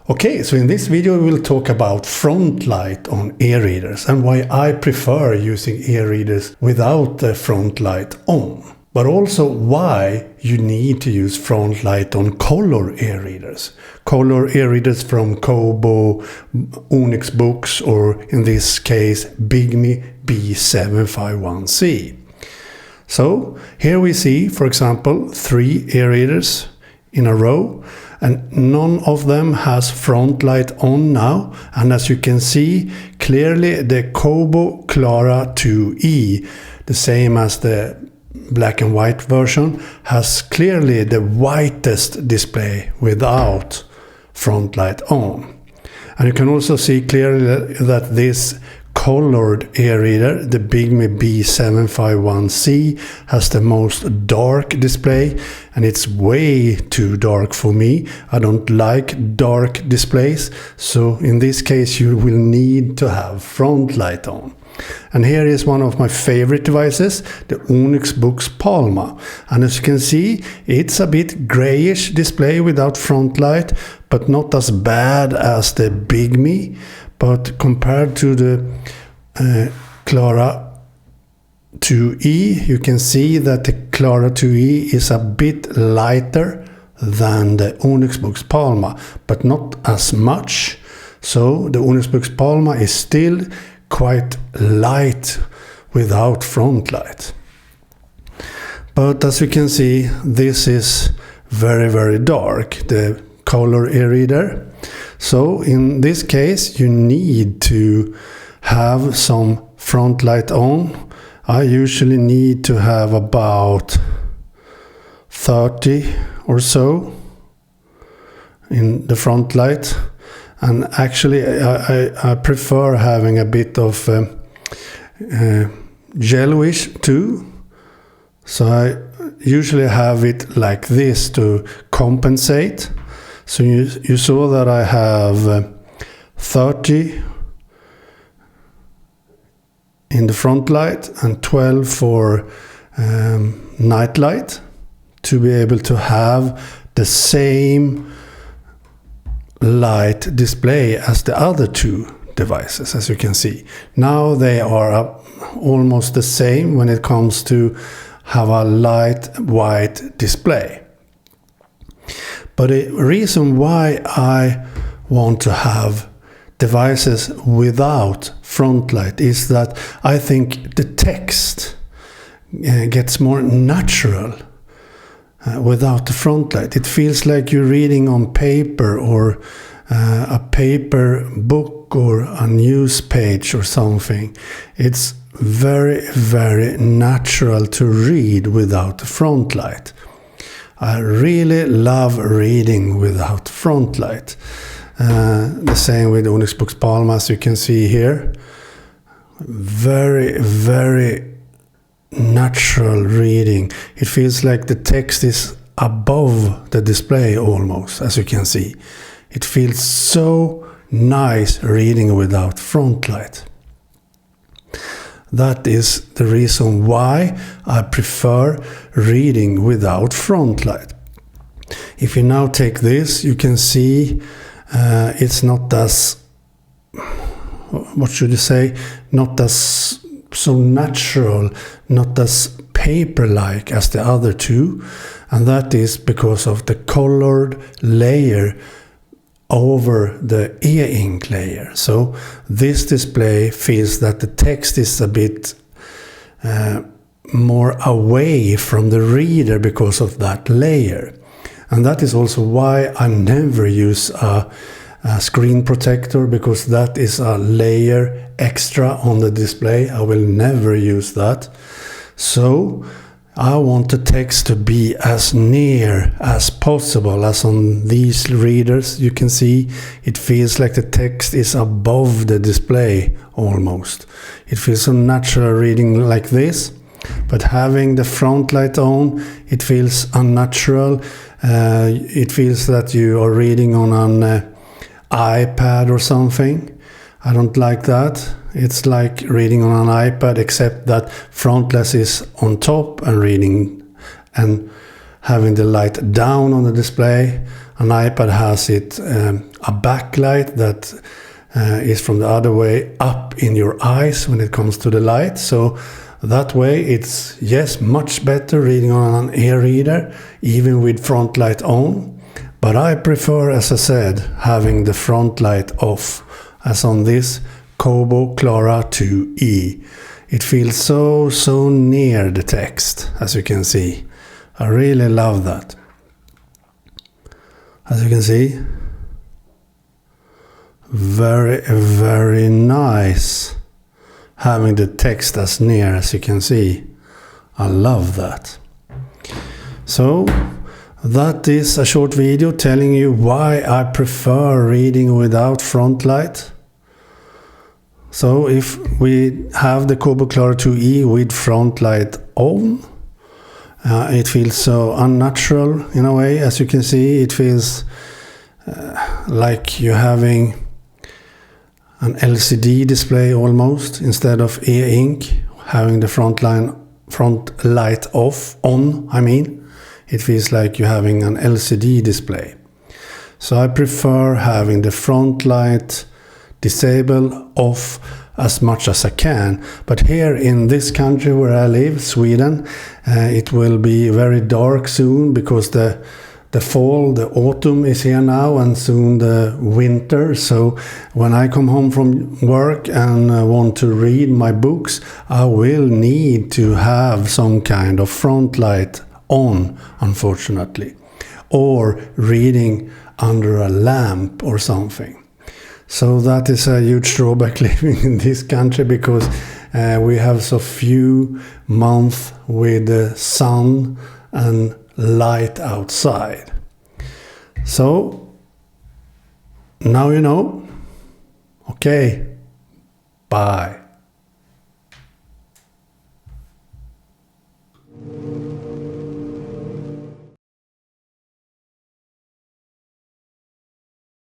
Okay, so in this video we will talk about Frontlight on e-readers and why I prefer using e-readers without the Frontlight on. But also why you need to use Frontlight on color e-readers. Color e-readers from Kobo, Onyx Boox, or in this case Bigme B751c. So here we see, for example, 3 e-readers in a row, and none of them has Frontlight on now. And as you can see clearly, the Kobo Clara 2E, the same as the black and white version, has clearly the whitest display without Frontlight on. And you can also see clearly that this colored e-reader, the Bigme B751c, has the most dark display, and it's way too dark for me. I don't like dark displays, so in this case you will need to have Frontlight on. And here is one of my favorite devices, the Onyx Boox Palma. And as you can see, it's a bit grayish display without Frontlight, but not as bad as the Bigme. But compared to the Clara 2E, you can see that the Clara 2E is a bit lighter than the Onyx Boox Palma, but not as much. So the Onyx Boox Palma is still quite light without Frontlight. But as you can see, this is very, very dark, the color e-reader. So in this case you need to have some Frontlight on. I usually need to have about 30 or so in the Frontlight, and actually I prefer having a bit of yellowish too, so I usually have it like this to compensate. So you saw that I have 30 in the Frontlight and 12 for night light, to be able to have the same light display as the other 2 devices. As you can see, now they are almost the same when it comes to have a light white display. But the reason why I want to have devices without Frontlight is that I think the text gets more natural without the Frontlight. It feels like you're reading on paper, or a paper book, or a news page or something. It's very, very natural to read without the Frontlight. I really love reading without Frontlight. The same with Onyx Boox Palma, as you can see here. Very, very natural reading. It feels like the text is above the display almost, as you can see. It feels so nice reading without Frontlight. That is the reason why I prefer reading without Frontlight. If you now take this, you can see it's not as, what should you say, not as so natural, not as paper-like as the other 2. And that is because of the colored layer over the e-ink layer. So this display feels that the text is a bit more away from the reader because of that layer. And that is also why I never use a screen protector, because that is a layer extra on the display. I will never use that. So I want the text to be as near as possible. As on these readers, you can see it feels like the text is above the display almost. It feels so natural reading like this, but having the Frontlight on, it feels unnatural. It feels that you are reading on an iPad or something. I don't like that. It's like reading on an iPad, except that Frontlight is on top and reading and having the light down on the display. An iPad has a backlight that is from the other way up in your eyes when it comes to the light. So that way it's, yes, much better reading on an e-reader, even with front light on. But I prefer, as I said, having the front light off, as on this Kobo Clara 2e. It feels so near the text, as you can see. I really love that. As you can see, very nice having the text as near as you can see. I love that. So that is a short video telling you why I prefer reading without front light. So if we have the Kobo Clara 2e with front light on, it feels so unnatural in a way. As you can see, it feels like you're having an LCD display almost, instead of e-ink, having the front light on. I mean, it feels like you're having an LCD display. So I prefer having the front light disabled off as much as I can. But here in this country where I live, Sweden, it will be very dark soon, because the fall, the autumn is here now, and soon the winter. So when I come home from work and want to read my books, I will need to have some kind of front light on, unfortunately, or reading under a lamp or something. So that is a huge drawback living in this country, because we have so few months with the sun and light outside. So now you know. Okay, bye.